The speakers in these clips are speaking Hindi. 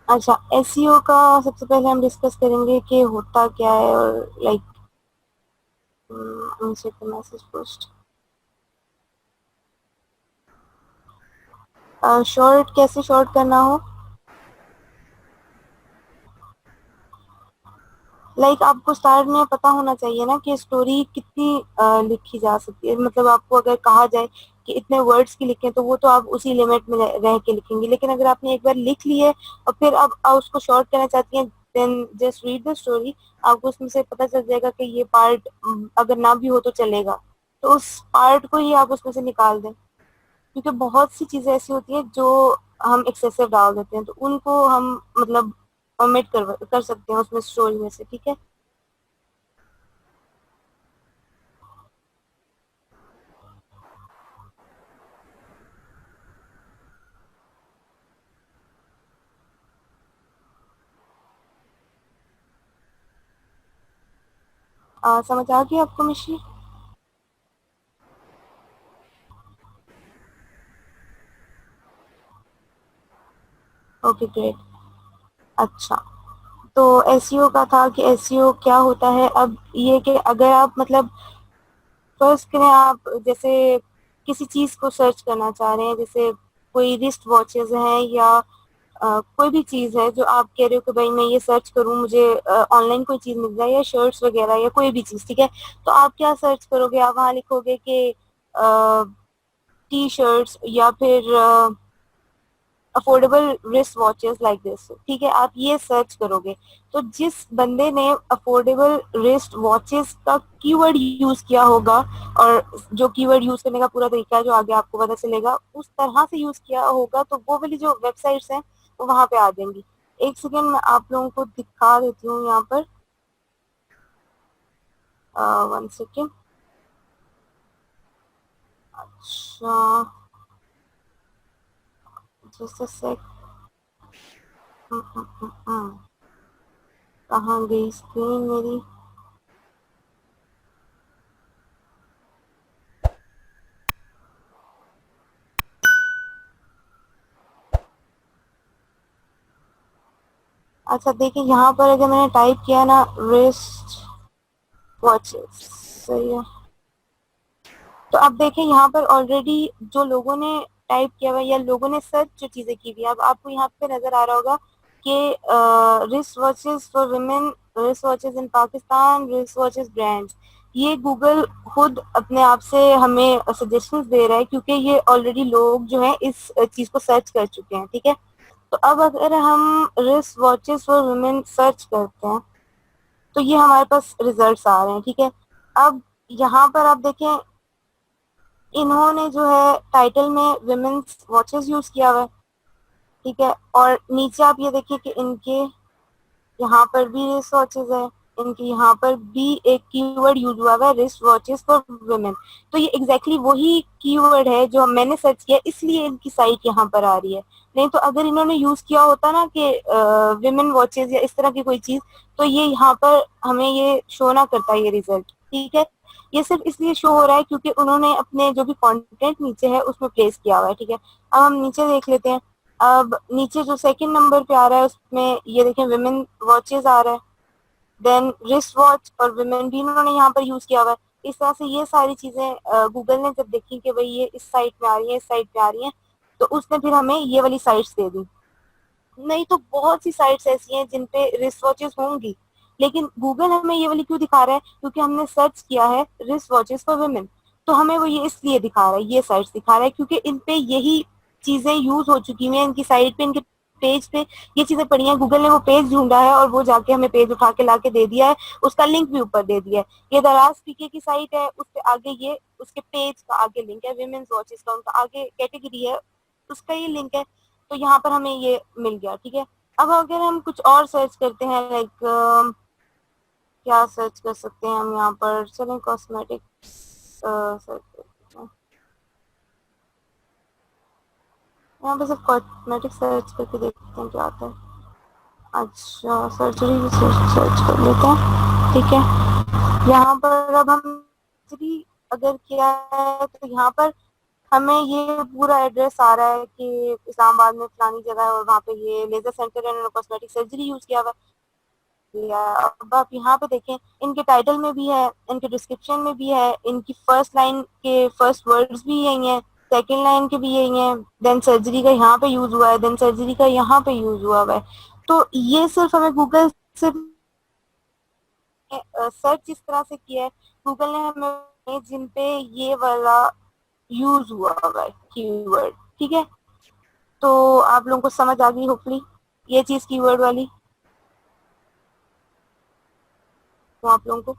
अच्छा, एसईओ का सबसे पहले हम डिस्कस करेंगे कि होता क्या है और लाइक उनसे मैसेज पोस्ट शॉर्ट कैसे शॉर्ट करना हो। आपको स्टार्ट में पता होना चाहिए ना कि स्टोरी कितनी लिखी जा सकती है। मतलब आपको अगर कहा जाए कि इतने वर्ड्स की लिखें तो वो तो आप उसी लिमिट में रह के लिखेंगे, लेकिन अगर आपने एक बार लिख ली है और फिर आप उसको शॉर्ट करना चाहती हैं, then just read the story. आपको उसमें से पता चल जाएगा कि ये पार्ट अगर ना भी हो तो चलेगा, तो उस पार्ट को ही आप उसमें से निकाल दें, क्योंकि बहुत सी चीजें ऐसी होती हैं जो हम एक्सेसिव डाल देते हैं, तो उनको हम मतलब ओमिट कर सकते हैं उसमें स्टोरी में से। ठीक है। समझ आ गई आपको मिश्री? Okay great. अच्छा, तो एसईओ का था कि एसईओ क्या होता है। अब ये कि अगर आप मतलब फर्स्ट करें, आप जैसे किसी चीज को सर्च करना चाह रहे हैं, जैसे कोई रिस्ट वॉचेस हैं या कोई भी चीज है जो आप कह रहे हो कि भाई मैं ये सर्च करूं, मुझे ऑनलाइन कोई चीज मिल जाए या शर्ट्स वगैरह या कोई भी चीज। ठीक है, तो आप क्या सर्च करोगे? आप वहां लिखोगे कि टी शर्ट्स या फिर affordable wrist watches like this. ठीक है, आप ये सर्च करोगे, तो जिस बंदे ने अफोर्डेबल रिस्ट वॉचेस का कीवर्ड यूज किया होगा, और जो कीवर्ड यूज करने का पूरा तरीका है जो आगे आपको पता चलेगा, उस तरह से यूज किया होगा, तो वो वाली जो वेबसाइट्स हैं वो वहां पे आ जाएंगी। एक सेकेंड मैं आप लोगों को दिखा देती हूँ यहाँ पर। One second. अच्छा, जस्ट अ सेक। कहाँ गई स्क्रीन मेरी? अच्छा देखिए, यहाँ पर अगर मैंने टाइप किया ना रिस्ट वॉचेस, सही है, तो अब देखें यहाँ पर ऑलरेडी जो लोगों ने टाइप किया हुआ है या लोगों ने सर्च जो चीजें की हुई है, अब आपको यहाँ पे नजर आ रहा होगा कि wrist watches for women, wrist watches in Pakistan, wrist watches brands. ये गूगल खुद अपने आप से हमें सजेशंस दे रहा है, क्योंकि ये ऑलरेडी लोग जो है इस चीज को सर्च कर चुके हैं। ठीक है, तो अब अगर हम wrist watches for women search करते हैं तो ये हमारे पास रिजल्ट्स आ रहे हैं। ठीक है, अब यहाँ पर आप देखें, इन्होंने जो है टाइटल में विमेन्स वॉचेस यूज किया हुआ है। ठीक है, और नीचे आप ये देखिए कि इनके यहाँ पर भी रिस्ट वॉचेस है, इनके यहाँ पर भी एक कीवर्ड यूज हुआ है रिस्ट वॉचेस फॉर वुमेन। तो ये एग्जैक्टली वही कीवर्ड है जो मैंने सर्च किया, इसलिए इनकी साइट यहाँ पर आ रही है। नहीं तो अगर इन्होंने यूज किया होता ना कि विमेन वॉचेस या इस तरह की कोई चीज, तो ये यहाँ पर हमें ये शो ना करता ये रिजल्ट। ठीक है, ये सिर्फ इसलिए शो हो रहा है क्योंकि उन्होंने अपने जो भी कंटेंट नीचे है उसमें प्लेस किया हुआ है। ठीक है, अब हम नीचे देख लेते हैं। अब नीचे जो सेकंड नंबर पे आ रहा है उसमें ये देखें विमेन वॉचेस आ रहा है, देन रिस्ट वॉच और विमेन भी इन्होंने यहाँ पर यूज किया हुआ है। इस तरह से ये सारी चीजें गूगल ने जब देखी कि भाई ये इस साइट में आ रही है, इस साइट पे आ रही है, तो उसने फिर हमें ये वाली साइट्स दे दी। नहीं तो बहुत सी साइट्स ऐसी हैं जिन पे रिस्ट वॉचेस होंगी, लेकिन गूगल हमें ये वाली क्यों दिखा रहा है? क्योंकि हमने सर्च किया है रिस्ट वॉचेस फॉर वुमेन, तो हमें वो ये इसलिए दिखा रहा है, ये साइट्स दिखा रहा है क्योंकि इन पे यही चीजें यूज हो चुकी हैं, इनकी साइट पे, इनके पेज पे ये चीजें पड़ी हैं। गूगल ने वो पेज ढूंढा है और वो जाके हमें पेज उठा के ला के दे दिया है, उसका लिंक भी ऊपर दे दिया है। ये दराज पीके की साइट है, उसके आगे ये उसके पेज का आगे लिंक है, विमेन्स वॉचेस का उनका आगे कैटेगरी है, उसका ये लिंक है। तो यहाँ पर हमें ये मिल गया। ठीक है, अब अगर हम कुछ और सर्च करते हैं, क्या सर्च कर सकते हैं हम यहाँ पर? चलें कॉस्मेटिक्स सर्च करते हैं। यहाँ पे सिर्फ कॉस्मेटिक्स सर्च करके देखते हैं क्या आता है। अच्छा, सर्जरी भी सर्च कर लेते हैं। ठीक है, यहाँ पर अब हम सर्जरी अगर किया है तो यहाँ पर हमें ये पूरा एड्रेस आ रहा है कि इस्लामाबाद में फलानी जगह है और वहाँ पे ये laser center and cosmetic surgery use किया हुआ है। अब आप यहाँ पे देखें, इनके टाइटल में भी है, इनके डिस्क्रिप्शन में भी है, इनकी फर्स्ट लाइन के फर्स्ट वर्ड्स भी यही हैं, सेकेंड लाइन के भी यही हैं, देन सर्जरी का यहाँ पे यूज हुआ है, देन सर्जरी का यहाँ पे यूज हुआ है। तो ये सिर्फ हमें गूगल से सर्च इस तरह से किया है, गूगल ने हमें जिन पे ये वाला यूज हुआ हुआ है कीवर्ड, ठीक है। तो आप लोगों को समझ आ गई होपफुली ये चीज कीवर्ड वाली, तो आप लोगों को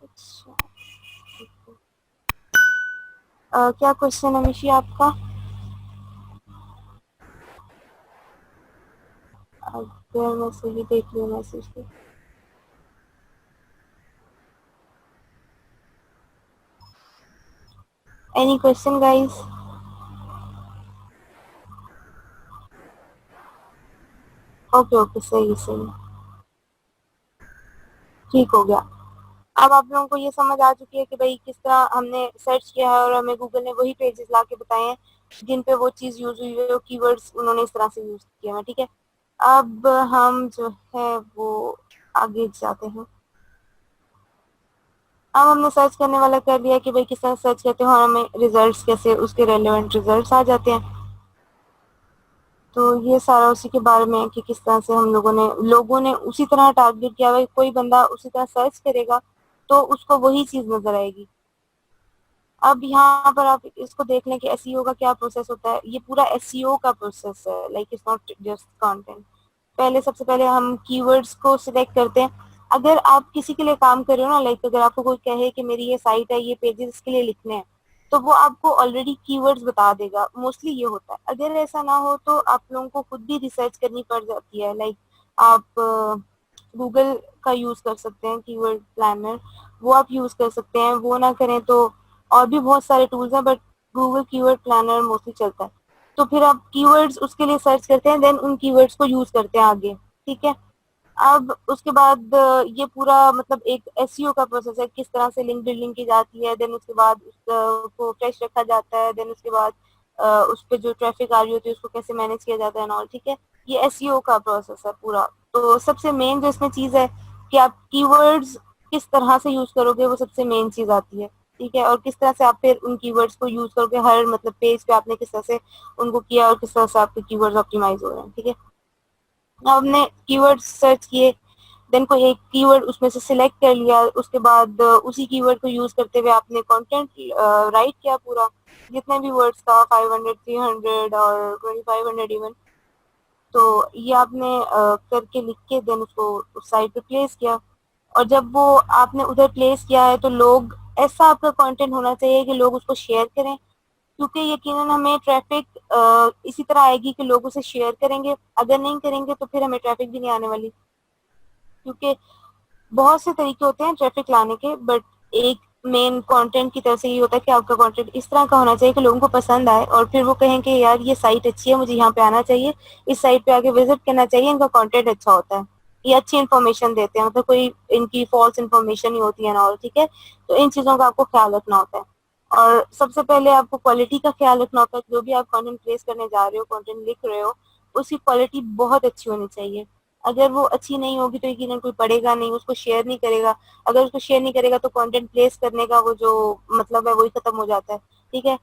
अच्छा, क्या क्वेश्चन है मिशी आपका? अगर मैं सही देख लूँ मैसेज को। Any question guys? Okay okay, सही सही, ठीक हो गया। अब आप लोगों को ये समझ आ चुकी है कि भाई किस तरह हमने सर्च किया है और हमें गूगल ने वही पेजेस ला के बताए हैं जिन पे वो चीज यूज हुई है, कीवर्ड्स उन्होंने इस तरह से यूज किए हैं, ठीक है। अब हम जो है वो आगे जाते हैं। अब हमने सर्च करने वाला कर लिया कि भाई किस तरह सर्च करते हो और हमें रिजल्ट्स कैसे उसके रेलेवेंट रिजल्ट्स आ जाते हैं। तो ये सारा उसी के बारे में है कि किस तरह से हम लोगों ने उसी तरह टारगेट किया हुआ है। कोई बंदा उसी तरह सर्च करेगा तो उसको वही चीज नजर आएगी। अब यहाँ पर आप इसको देख लें कि एसईओ का क्या प्रोसेस होता है। ये पूरा एसईओ का प्रोसेस है, like it's not just content. पहले सबसे पहले हम कीवर्ड्स को सिलेक्ट करते हैं। अगर आप किसी के लिए काम कर रहे हो ना, लाइक अगर आपको कोई कहे कि मेरी ये साइट है, ये पेजेस इसके लिए लिखने हैं, तो वो आपको ऑलरेडी कीवर्ड्स बता देगा। मोस्टली ये होता है। अगर ऐसा ना हो तो आप लोगों को खुद भी रिसर्च करनी पड़ जाती है। लाइक आप गूगल का यूज कर सकते हैं, कीवर्ड प्लानर, वो आप यूज कर सकते हैं। वो ना करें तो और भी बहुत सारे टूल्स हैं, but Google keyword planner mostly चलता है। तो फिर आप कीवर्ड्स उसके लिए सर्च करते हैं, देन उन कीवर्ड्स को यूज करते हैं आगे, ठीक है। अब उसके बाद ये पूरा मतलब एक एसईओ का प्रोसेस है, किस तरह से लिंक बिल्डिंग की जाती है, देन उसके बाद उसको फ्रेश रखा जाता है, देन उसके बाद उस पे जो ट्रैफिक आ रही होती है उसको कैसे मैनेज किया जाता है और, ठीक है। ये एसईओ का प्रोसेस है पूरा। तो सबसे मेन जो इसमें चीज है कि आप कीवर्ड्स किस तरह से यूज करोगे, वो सबसे मेन चीज आती है, ठीक है। और किस तरह से आप फिर उन कीवर्ड्स को यूज करोगे, हर मतलब पेज पे आपने किस तरह से उनको किया और किस तरह से आपके कीवर्ड्स ऑप्टिमाइज हो रहे हैं, ठीक है। अब हमने कीवर्ड सर्च किए, देन कोई एक कीवर्ड उसमें से सिलेक्ट कर लिया, उसके बाद उसी कीवर्ड को यूज करते हुए आपने कंटेंट राइट किया पूरा, जितने भी वर्ड्स का 500 300 और 2500 इवन। तो ये आपने करके लिख के देन उसको उस साइट पे प्लेस किया। और जब वो आपने उधर प्लेस किया है तो लोग, ऐसा आपका कंटेंट होना चाहिए कि लोग उसको शेयर करें, क्योंकि यकीनन हमें ट्रैफिक इसी तरह आएगी कि लोग उसे शेयर करेंगे। अगर नहीं करेंगे तो फिर हमें ट्रैफिक भी नहीं आने वाली, क्योंकि बहुत से तरीके होते हैं ट्रैफिक लाने के, बट एक मेन कंटेंट की तरफ से ये होता है कि आपका कंटेंट इस तरह का होना चाहिए कि लोगों को पसंद आए और फिर वो कहें कि यार ये साइट अच्छी है, मुझे यहाँ पे आना चाहिए, इस साइट पे आके विजिट करना चाहिए, इनका कंटेंट अच्छा होता है, ये अच्छी इन्फॉर्मेशन देते हैं, मतलब कोई इनकी फॉल्स इन्फॉर्मेशन नहीं होती है ना, और ठीक है। तो इन चीजों का आपको ख्याल रखना होता है। और सबसे पहले आपको क्वालिटी का ख्याल रखना होता है। जो भी आप कंटेंट प्लेस करने जा रहे हो, कंटेंट लिख रहे हो, उसकी क्वालिटी बहुत अच्छी होनी चाहिए। अगर वो अच्छी नहीं होगी तो यकीनन कोई पढ़ेगा नहीं, उसको शेयर नहीं करेगा। अगर उसको शेयर नहीं करेगा तो कंटेंट प्लेस करने का वो जो मतलब है वही खत्म हो जाता है, ठीक है।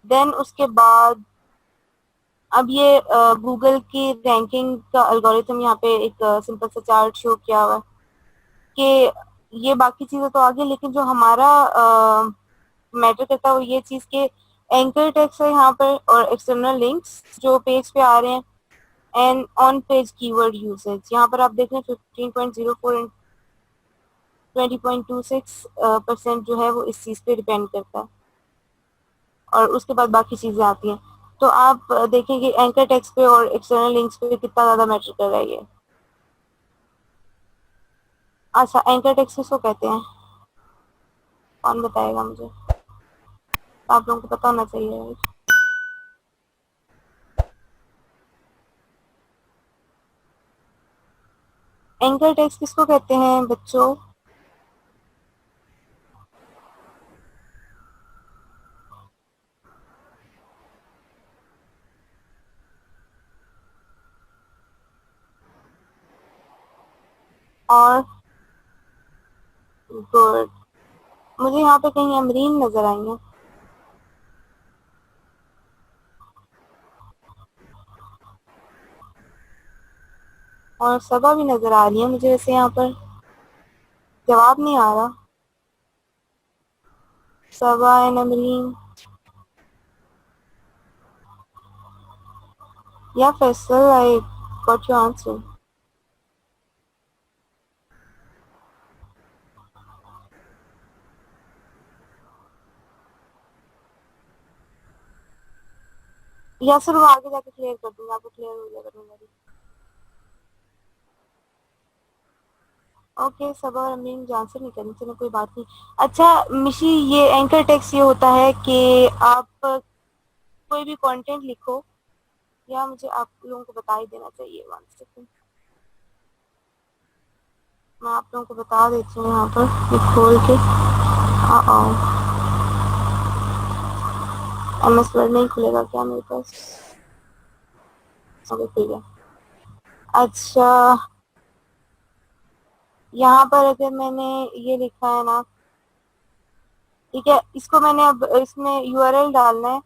देन उसके बाद अब ये गूगल की रैंकिंग का एल्गोरिथम यहाँ पे एक सिंपल सा चार्ट शो किया हुआ है कि ये बाकी चीजें तो आगे, लेकिन जो हमारा मैटर करता है वो ये चीज के एंकर टेक्स्ट है यहाँ पर और एक्सटर्नल लिंक्स जो पेज पे आ रहे हैं, and on page keyword usage यहाँ पर आप देख रहे हैं 15.04 एंड 20.26% जो है वो इस चीज पे डिपेंड करता है। और उसके बाद बाकी चीजें आती हैं। तो आप देखेंगे एंकर टेक्स्ट पे और एक्सटर्नल लिंक्स पे कितना ज्यादा मैटर कर रहा है ये। अच्छा, एंकर टेक्स्ट किसको कहते हैं, कौन बताएगा मुझे? आप लोगों को पता होना चाहिए। एंकर टेक्स्ट किसको कहते हैं बच्चों? और गुड। मुझे यहाँ पे कहीं अमरीन नजर आई है और सबा भी नजर आ रही है मुझे, वैसे यहाँ पर जवाब नहीं आ रहा। सबा एंड अमरीन या Faisal, I got your answer. या सिर्फ आगे जाके क्लियर कर दूंगा, आपको क्लियर हो जाएगा मेरी। ओके, सबा और अमरीन मुझे आंसर नहीं करनी, चलो कोई बात नहीं। अच्छा मिशी, ये एंकर टेक्स्ट ये होता है कि आप कोई भी कंटेंट लिखो, या मुझे आप लोगों को बता ही देना चाहिए। 1 सेकंड, मैं आप लोगों को बता देती हूँ यहाँ पर ये खोल के। एमएस वर्ड नहीं खुलेगा क्या मेरे पास? अभी खुल गया। अच्छा, यहाँ पर अगर मैंने ये लिखा है ना, ठीक है, इसको मैंने अब इसमें यूआरएल डालना है।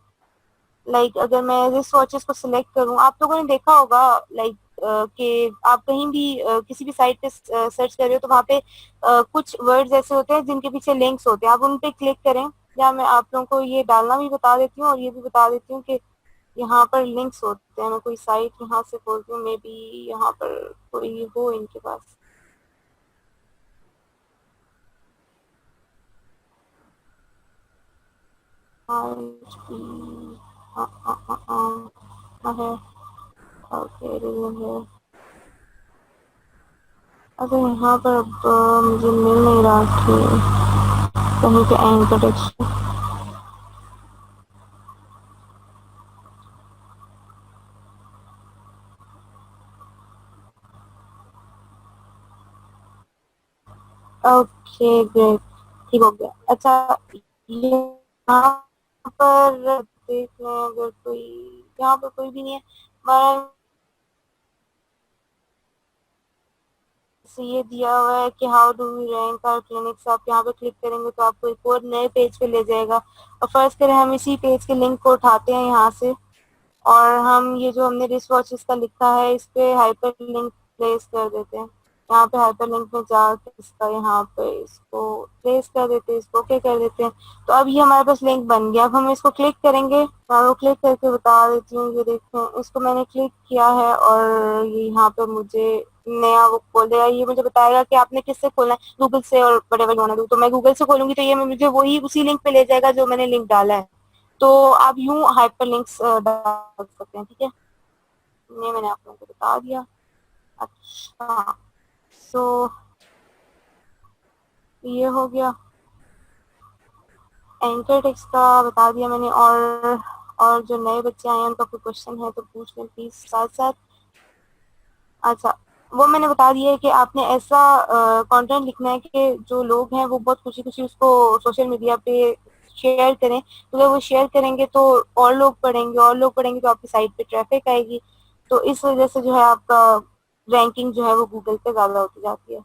लाइक अगर मैं रिस्ट वॉचेस को सिलेक्ट करूँ, आप लोगों ने देखा होगा लाइक कि आप कहीं भी किसी भी साइट पे सर्च कर रहे हो तो वहाँ पे कुछ वर्ड्स ऐसे होते हैं जिनके पीछे लिंक्स होते हैं, आप उन पे क्लिक करें। या मैं आप लोगों को ये डालना भी बता देती हूँ और ये भी बता देती हूँ कि यहाँ पर लिंक्स होते हैं। मैं कोई साइट यहाँ से खोलती हूँ, मे बी यहाँ पर कोई हो इनके पास। है, ओके है। अरे यहाँ पर अब मुझे मिल नहीं रहा कि कहीं पे एंकर टेक्स्ट। ओके ग्रेट, ठीक हो गया। अच्छा, यहाँ पर देख लें, अगर कोई यहाँ पर कोई भी नहीं है हमारा से ये दिया हुआ है कि how do we rank our clinics. आप यहाँ पे क्लिक करेंगे तो आपको एक और नए पेज पे ले जाएगा। और फर्स्ट करें, हम इसी पेज के लिंक को उठाते हैं यहाँ से, और हम ये जो हमने रिस्ट वॉचेस का लिखा है इस पे हाइपर लिंक प्लेस कर देते हैं। यहाँ पे हाइपर लिंक में जाके इसका यहाँ पे इसको प्लेस कर देते हैं, इसको ओके कर देते हैं। तो अब ये हमारे पास लिंक बन गया। अब हम इसको क्लिक करेंगे, मैं वो क्लिक करके बता देती हूँ। ये देखें, इसको मैंने क्लिक किया है और ये यहाँ पे मुझे नया वो खोलेगा। ये मुझे बताएगा कि आपने किससे खोलना है, गूगल से और बड़े बड़े होना। तो मैं गूगल से खोलूंगी तो ये मुझे वही उसी लिंक पे ले जाएगा जो मैंने लिंक डाला है। तो आप यूं हाइपरलिंक्स डाल सकते हैं, ठीक है। ये मैंने आप लोगों को बता दिया। अच्छा, सो ये हो गया, एंकर टेक्स्ट का बता दिया मैंने। और जो नए बच्चे आए हैं उनका कोई क्वेश्चन है तो पूछ लें प्लीज साथ साथ। अच्छा, वो मैंने बता दिया है कि आपने ऐसा कंटेंट लिखना है कि जो लोग हैं वो बहुत खुशी खुशी उसको सोशल मीडिया पे शेयर करें। तो अगर वो शेयर करेंगे तो और लोग पढ़ेंगे, और लोग पढ़ेंगे तो आपकी साइट पे ट्रैफिक आएगी। तो इस वजह से जो है आपका रैंकिंग जो है वो गूगल पे ज्यादा होती जाती है।